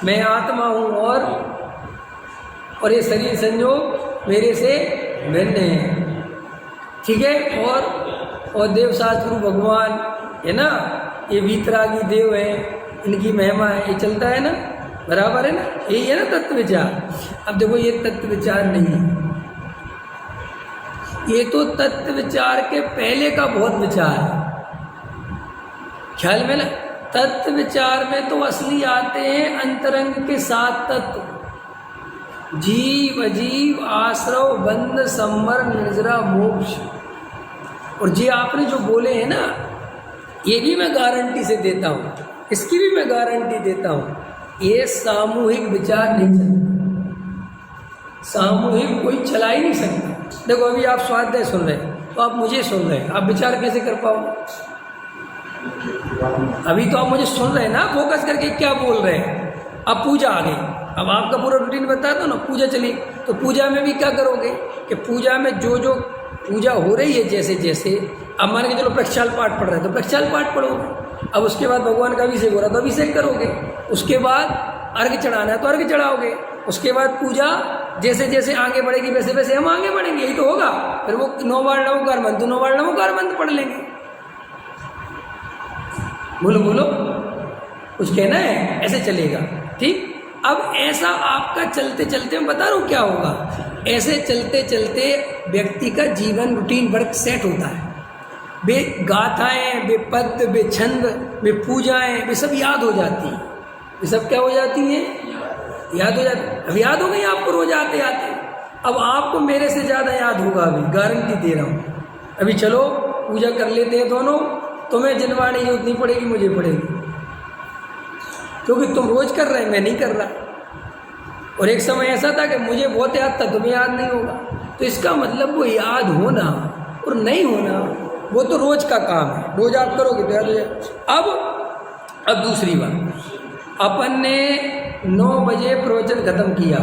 मैं आत्मा हूँ और ये शरीर संयोग मेरे से भिन्न है। ठीक है। और देव शास्त्रु भगवान है ना, ये वीतरागी देव है, इनकी महिमा है, ये चलता है ना, बराबर है ना, यही है ना तत्व विचार। अब देखो ये तत्व विचार नहीं है, ये तो तत्व विचार के पहले का बहुत विचार है, ख्याल में ना। तत्व विचार में तो असली आते हैं अंतरंग के 7 तत्व, जीव अजीव आश्रव बंध संवर निर्जरा मोक्ष। और जी आपने जो बोले हैं ना, ये भी मैं गारंटी से देता हूँ, इसकी भी मैं गारंटी देता हूँ, ये सामूहिक विचार नहीं चलता, सामूहिक कोई चला ही नहीं सकता। देखो अभी आप स्वाध्याय सुन रहे हैं तो आप मुझे सुन रहे हैं, आप विचार कैसे कर पाओगे? अभी तो आप मुझे सुन रहे हैं ना, फोकस करके क्या बोल रहे हैं। अब पूजा आ गई, अब आपका पूरा रूटीन बता दो ना, पूजा चली, तो पूजा में भी क्या करोगे कि पूजा में जो जो पूजा हो रही है जैसे जैसे, अब मान के चलो प्रक्षाल पाठ पढ़ रहे हैं तो प्रक्षाल पाठ पढ़ोगे, अब उसके बाद भगवान का अभिषेक हो रहा तो अभिषेक करोगे, उसके बाद अर्घ्य चढ़ाना है तो अर्घ्य चढ़ाओगे, उसके बाद पूजा जैसे जैसे आगे बढ़ेगी वैसे वैसे हम आगे बढ़ेंगे, यही तो होगा। फिर वो 9 बार नमोकार मंत्र तो 9 बार नमोकार मंत्र पढ़ लेंगे। बोलो बोलो, कुछ कहना है? ऐसे चलेगा, ठीक। अब ऐसा आपका चलते चलते मैं बता रहा हूँ क्या होगा, ऐसे चलते चलते व्यक्ति का जीवन रूटीन वर्क सेट होता है। वे गाथाएं, वे पद, वे छंद, वे पूजाएं, वे सब याद हो जाती हैं। ये सब क्या हो जाती हैं? याद हो जाती। अब याद हो गई आपको रोज आते आते, अब आपको मेरे से ज़्यादा याद होगा, अभी गारंटी दे रहा हूँ। अभी चलो पूजा कर लेते हैं दोनों, तुम्हें जिनवाने की उतनी पड़ेगी, मुझे पड़ेगी, क्योंकि तुम रोज कर रहे, मैं नहीं कर रहा। और एक समय ऐसा था कि मुझे बहुत याद था, तुम्हें याद नहीं होगा। तो इसका मतलब वो याद होना और नहीं होना वो तो रोज का काम है, रोज आप करोगे तो याद हो जाए। अब दूसरी बात, अपन ने 9 बजे प्रवचन खत्म किया,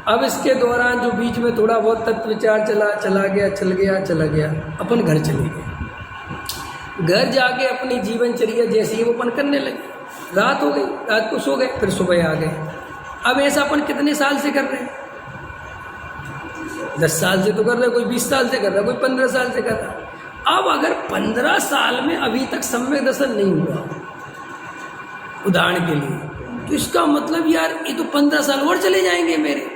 अब इसके दौरान जो बीच में थोड़ा बहुत तत्व विचार चला गया, अपन घर चले गए। घर जाके अपनी जीवनचर्या जैसी है वो अपन करने लगे। रात हो गई, रात को सो गए, फिर सुबह आ गए। अब ऐसा अपन कितने साल से कर रहे हैं? 10 साल से तो कर रहे, कोई 20 साल से कर रहा, कोई 15 साल से कर रहा। अब अगर 15 साल में अभी तक सम्यक दर्शन नहीं हुआ, उदाहरण के लिए, तो इसका मतलब यार ये तो 15 साल और चले जाएंगे मेरे।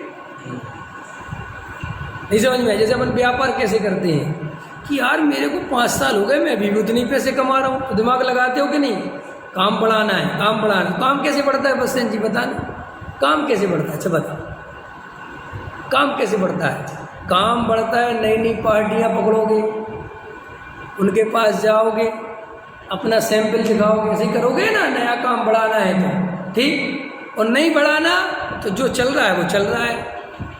नहीं समझ में? जैसे अपन व्यापार कैसे करते हैं कि यार मेरे को 5 साल हो गए, मैं अभी भी उतनी पैसे कमा रहा हूँ, तो दिमाग लगाते हो कि नहीं? काम बढ़ाना है, काम बढ़ाना। काम कैसे बढ़ता है बसंत जी बताना, काम कैसे बढ़ता है? अच्छा बताओ, काम कैसे बढ़ता है? काम बढ़ता है नई नई पार्टियाँ पकड़ोगे, उनके पास जाओगे, अपना सैंपल दिखाओगे, ऐसे ही करोगे ना। नया काम बढ़ाना है तो ठीक, और नहीं बढ़ाना तो जो चल रहा है वो चल रहा है।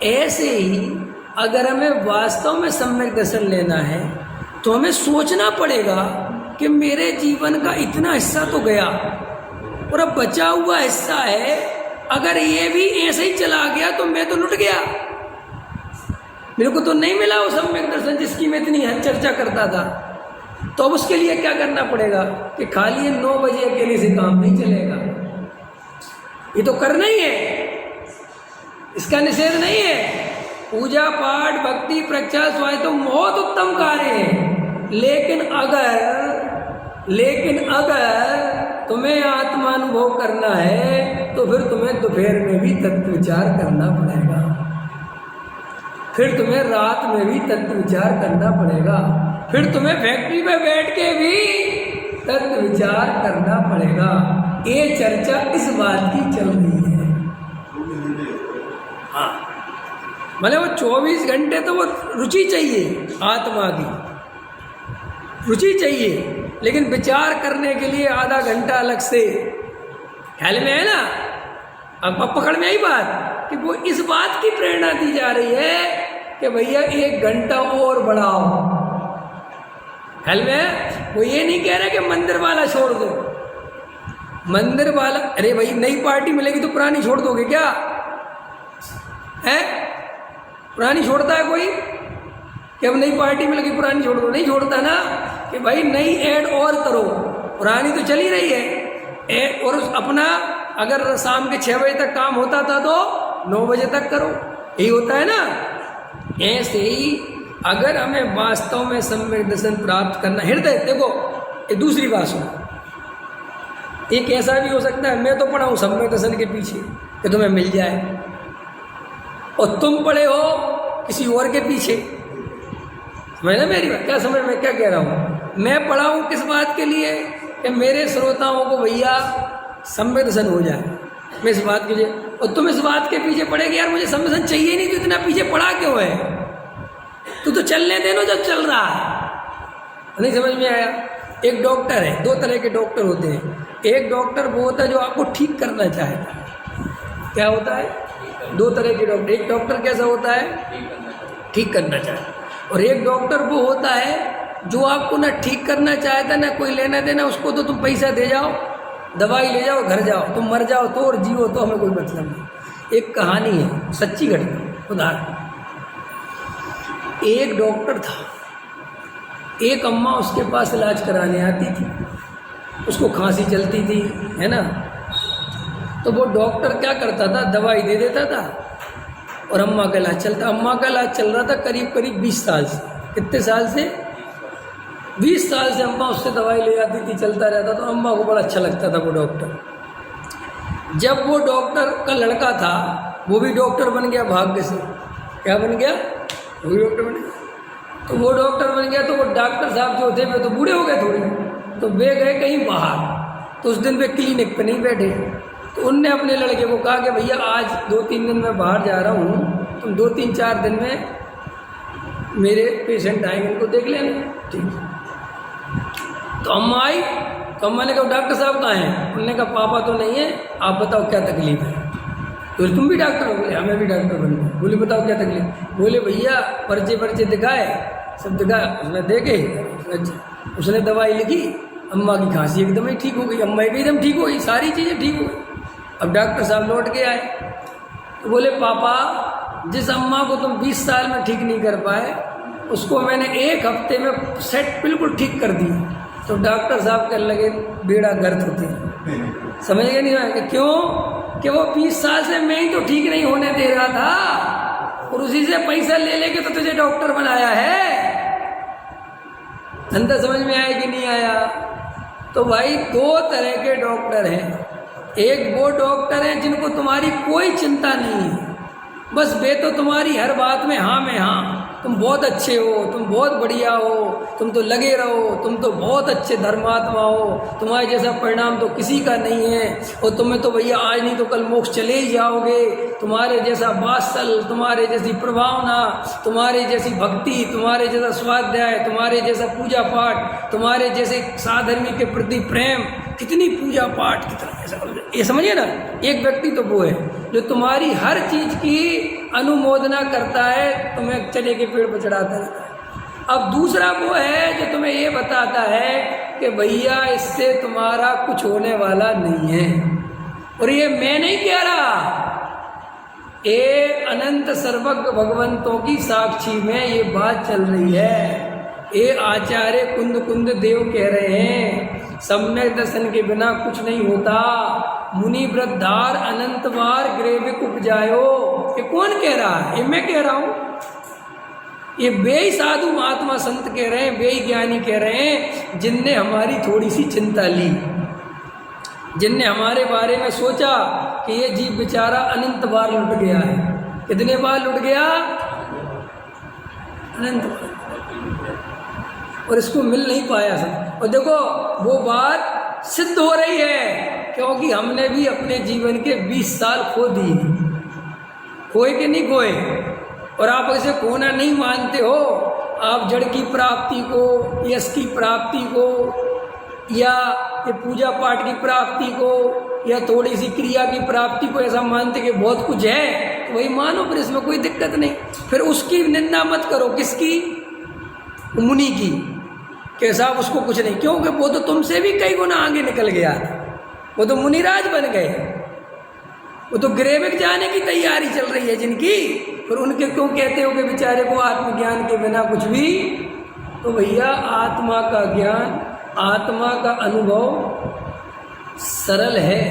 ऐसे ही अगर हमें वास्तव में सम्यक दर्शन लेना है तो हमें सोचना पड़ेगा कि मेरे जीवन का इतना हिस्सा तो गया और अब बचा हुआ हिस्सा है, अगर ये भी ऐसे ही चला गया तो मैं तो लुट गया, मेरे को तो नहीं मिला वो सम्यक दर्शन जिसकी मैं इतनी चर्चा करता था। तो अब उसके लिए क्या करना पड़ेगा कि खाली 9 बजे अकेले से काम नहीं चलेगा, ये तो करना ही है, इसका निषेध नहीं है। पूजा पाठ भक्ति प्रक्षाल स्वाय तो बहुत उत्तम कार्य है, लेकिन अगर तुम्हें आत्मानुभव करना है तो फिर तुम्हें दोपहर में भी तत्व विचार करना पड़ेगा, फिर तुम्हें रात में भी तत्व विचार करना पड़ेगा, फिर तुम्हें फैक्ट्री में बैठ के भी तत्व विचार करना पड़ेगा। ये चर्चा इस बात की चल रही है। हाँ, मतलब वो 24 घंटे तो वो रुचि चाहिए, आत्मा की रुचि चाहिए, लेकिन विचार करने के लिए आधा घंटा अलग से। ख्याल में है ना? अब पकड़ में आई बात कि वो इस बात की प्रेरणा दी जा रही है कि भैया 1 घंटा और बढ़ाओ। ख्याल में है? वो ये नहीं कह रहे कि मंदिर वाला छोड़ दो, मंदिर वाला, अरे भाई नई पार्टी मिलेगी तो पुरानी छोड़ दोगे क्या? है पुरानी छोड़ता है कोई कि अब नई पार्टी मिलेगी पुरानी छोड़ दो? नहीं छोड़ता ना, कि भाई नई ऐड और करो, पुरानी तो चली रही है ऐड, और अपना अगर शाम के 6 बजे तक काम होता था तो 9 बजे तक करो, यही होता है ना। ऐसे ही अगर हमें वास्तव में सम्यक दर्शन प्राप्त करना, हृदय देखो, ये दूसरी बात सुनो, एक ऐसा भी हो सकता है मैं तो पढ़ा हूँ सम्यक दर्शन के पीछे कि तुम्हें मिल जाए, और तुम पढ़े हो किसी और के पीछे। समझ ना मेरी बात, क्या समझ में क्या कह रहा हूँ? मैं पढ़ा हूँ किस बात के लिए कि मेरे श्रोताओं को भैया सम्यक दर्शन हो जाए, मैं इस बात के लिए, और तुम इस बात के पीछे पड़े कि यार मुझे सम्यक दर्शन चाहिए नहीं, तो इतना पीछे पड़ा क्यों है? तू तो चलने देनो जब चल रहा है। नहीं समझ में आया? एक डॉक्टर है, 2 तरह के डॉक्टर होते हैं। एक डॉक्टर वो होता है जो आपको ठीक करना चाहता है। क्या होता है? 2 तरह के डॉक्टर। एक डॉक्टर कैसा होता है? ठीक करना चाहता है। और एक डॉक्टर वो होता है जो आपको ना ठीक करना चाहता ना कोई लेना देना, उसको तो तुम पैसा दे जाओ, दवाई ले जाओ, घर जाओ, तुम मर जाओ तो और जियो तो हमें कोई मतलब नहीं। एक कहानी है, सच्ची घटना, उदाहरण। एक डॉक्टर था, एक अम्मा उसके पास इलाज कराने आती थी, उसको खांसी चलती थी, है ना, तो वो डॉक्टर क्या करता था, दवाई दे देता था और अम्मा का इलाज चलता। अम्मा का इलाज चल रहा था करीब करीब 20 साल से। कितने साल से? 20 साल से अम्मा उससे दवाई ले जाती थी, चलता रहता। तो अम्मा को बड़ा अच्छा लगता था वो डॉक्टर। जब वो डॉक्टर का लड़का था, वो भी डॉक्टर बन गया भाग्य से। क्या बन गया? वो भी डॉक्टर बन गया। तो वो डॉक्टर बन गया तो वो डॉक्टर साहब जो थे वे तो बूढ़े हो गए थोड़े, तो वे गए कहीं बाहर। तो उस दिन वे क्लिनिक पे नहीं बैठे, तो उनने अपने लड़के को कहा कि भैया आज 2-3 दिन मैं बाहर जा रहा हूँ, तुम 2-3-4 दिन में मेरे पेशेंट आएंगे, उनको देख लेना। ठीक। तो अम्मा आई, तो अम्मा ने कहा डॉक्टर साहब कहाँ हैं? उन्होंने कहा पापा तो नहीं है, आप बताओ क्या तकलीफ है? तो तुम भी डॉक्टर हो? बोले हमें भी डॉक्टर बन गए। बोले बताओ क्या तकलीफ? बोले भैया पर्चे दिखाए, सब दिखाया, उसने देखे, उसने दवाई लिखी, अम्मा की खांसी एकदम ही ठीक हो गई, अम्मा की एकदम ठीक हो गई, सारी चीज़ें ठीक हो गई। अब डॉक्टर साहब लौट के आए तो बोले पापा जिस अम्मा को तुम 20 साल में ठीक नहीं कर पाए, उसको मैंने 1 हफ्ते में सेट बिल्कुल ठीक कर दी। तो डॉक्टर साहब कहने लगे बेड़ा गर्क होते हैं। समझ गए नहीं है कि क्यों? कि वो 20 साल से मैं ही तो ठीक नहीं होने दे रहा था, और उसी से पैसा ले लेके तो तुझे डॉक्टर बनाया है। अंदर समझ में आया कि नहीं आया? तो भाई 2 तरह के डॉक्टर हैं। एक वो डॉक्टर हैं जिनको तुम्हारी कोई चिंता नहीं है, बस वे तो तुम्हारी हर बात में हाँ में हाँ, तुम बहुत अच्छे हो, तुम बहुत बढ़िया हो, तुम तो लगे रहो, तुम तो बहुत अच्छे धर्मात्मा हो, तुम्हारे जैसा परिणाम तो किसी का नहीं है, और तुम्हें तो भैया आज नहीं तो कल मोक्ष चले ही जाओगे। तुम्हारे जैसा वात्सल, तुम्हारे जैसी प्रभावना, तुम्हारे जैसी भक्ति, तुम्हारे जैसा स्वाध्याय, तुम्हारे जैसा पूजा पाठ, तुम्हारे जैसे साधर्मी के प्रति प्रेम, कितनी पूजा पाठ, कितना ऐसा, ये समझिए ना। एक व्यक्ति तो वो है जो तुम्हारी हर चीज की अनुमोदना करता है, तुम्हें चने के पेड़ पर चढ़ाता रहता है। अब दूसरा वो है जो तुम्हें ये बताता है कि भैया इससे तुम्हारा कुछ होने वाला नहीं है। और ये मैं नहीं कह रहा, ये अनंत सर्वज्ञ भगवंतों की साक्षी में ये बात चल रही है। ये आचार्य कुंद देव कह रहे हैं सम्यक दर्शन के बिना कुछ नहीं होता। मुनि वृद्धार अनंत बार ग्रेविक उपजायो। ये कौन कह रहा है? ये मैं कह रहा हूं। ये वे साधु महात्मा संत कह रहे हैं, वे ज्ञानी कह रहे हैं जिनने हमारी थोड़ी सी चिंता ली, जिनने हमारे बारे में सोचा कि ये जीव बेचारा अनंत बार लुट गया है। कितने बार लुट गया? अनंत बार, और इसको मिल नहीं पाया सब। और देखो वो बात सिद्ध हो रही है क्योंकि हमने भी अपने जीवन के 20 साल खो दिए। खोए कि नहीं खोए? और आप ऐसे खोना नहीं मानते हो। आप जड़ की प्राप्ति को, यश की प्राप्ति को, या ये पूजा पाठ की प्राप्ति को, या थोड़ी सी क्रिया की प्राप्ति को ऐसा मानते कि बहुत कुछ है, तो वही मानो, फिर इसमें कोई दिक्कत नहीं। फिर उसकी निंदा मत करो। किसकी? मुनि की, कि साहब उसको कुछ नहीं, क्योंकि वो तो तुमसे भी कई गुना आगे निकल गया, वो तो मुनिराज बन गए, वो तो ग्रेविक जाने की तैयारी चल रही है जिनकी। फिर उनके क्यों कहते हो कि बेचारे को आत्मज्ञान के बिना कुछ भी? तो भैया आत्मा का ज्ञान, आत्मा का अनुभव सरल है,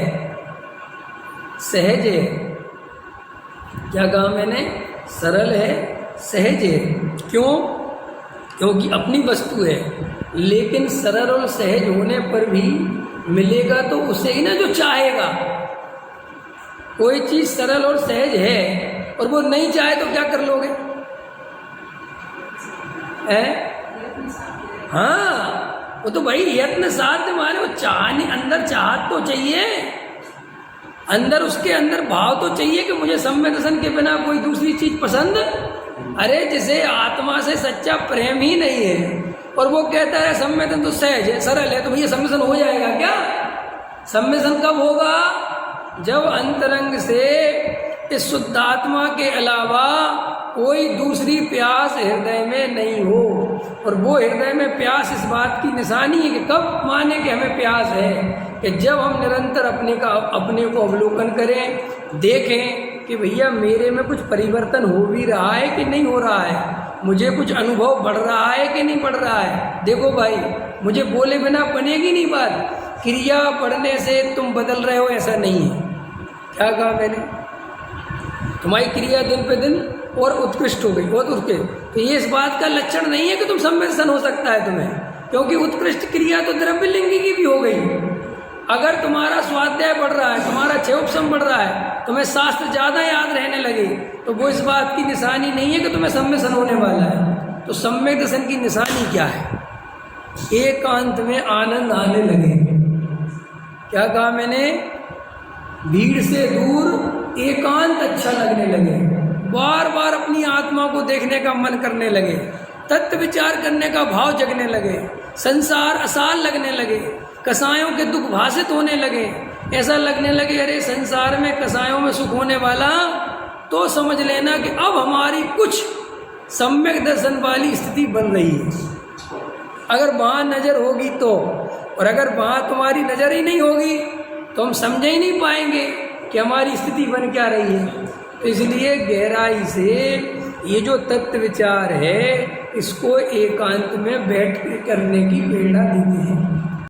सहज है। क्या कहा मैंने? सरल है, सहज है। क्यों? क्योंकि अपनी वस्तु है। लेकिन सरल और सहज होने पर भी मिलेगा तो उसे ही ना जो चाहेगा। कोई चीज सरल और सहज है और वो नहीं चाहे तो क्या कर लोगे? हाँ, वो तो भाई यत्न साध्य माने, वो चाहने, अंदर चाहत तो चाहिए, अंदर उसके अंदर भाव तो चाहिए कि मुझे सम्यक दर्शन के बिना कोई दूसरी चीज पसंद। अरे जिसे आत्मा से सच्चा प्रेम ही नहीं है और वो कहता है सम्यक दर्शन तो सहज है, सरल है, तो भैया सम्यक दर्शन हो जाएगा क्या? सम्यक दर्शन कब होगा? जब अंतरंग से इस शुद्धात्मा के अलावा कोई दूसरी प्यास हृदय में नहीं हो। और वो हृदय में प्यास इस बात की निशानी है कि कब माने कि हमें प्यास है, कि जब हम निरंतर अपने को अवलोकन करें, देखें कि भैया मेरे में कुछ परिवर्तन हो भी रहा है कि नहीं हो रहा है, मुझे कुछ अनुभव बढ़ रहा है कि नहीं बढ़ रहा है। देखो भाई, मुझे बोले बिना बनेगी नहीं बात, क्रिया बढ़ने से तुम बदल रहे हो ऐसा नहीं है। क्या कहा मैंने? तुम्हारी क्रिया दिन पे दिन और उत्कृष्ट हो गई, बहुत उत्कृष्ट। तो ये इस बात का लक्षण नहीं है कि तुम सम्यक दर्शन हो सकता है तुम्हें, क्योंकि उत्कृष्ट क्रिया तो द्रव्य लिंगी की भी हो गई। अगर तुम्हारा स्वाध्याय बढ़ रहा है, तुम्हारा क्षयोपशम बढ़ रहा है, तुम्हें शास्त्र ज़्यादा याद रहने लगे, तो वो इस बात की निशानी नहीं है कि तुम्हें सम्यक दर्शन होने वाला है। तो सम्यक दर्शन की निशानी क्या है? एकांत में आनंद आने लगे। क्या कहा मैंने? भीड़ से दूर एकांत अच्छा लगने लगे, बार बार अपनी आत्मा को देखने का मन करने लगे, तत्व विचार करने का भाव जगने लगे, संसार असार लगने लगे, कसायों के दुख भाषित होने लगे। ऐसा लगने लगे अरे संसार में कसायों में सुख होने वाला, तो समझ लेना कि अब हमारी कुछ सम्यक दर्शन वाली स्थिति बन रही है। अगर वहाँ नज़र होगी तो, और अगर वहाँ तुम्हारी नज़र ही नहीं होगी तो हम समझ ही नहीं पाएंगे कि हमारी स्थिति बन क्या रही है। तो इसलिए गहराई से ये जो तत्व विचार है, इसको एकांत में बैठ के करने की प्रेरणा देते हैं।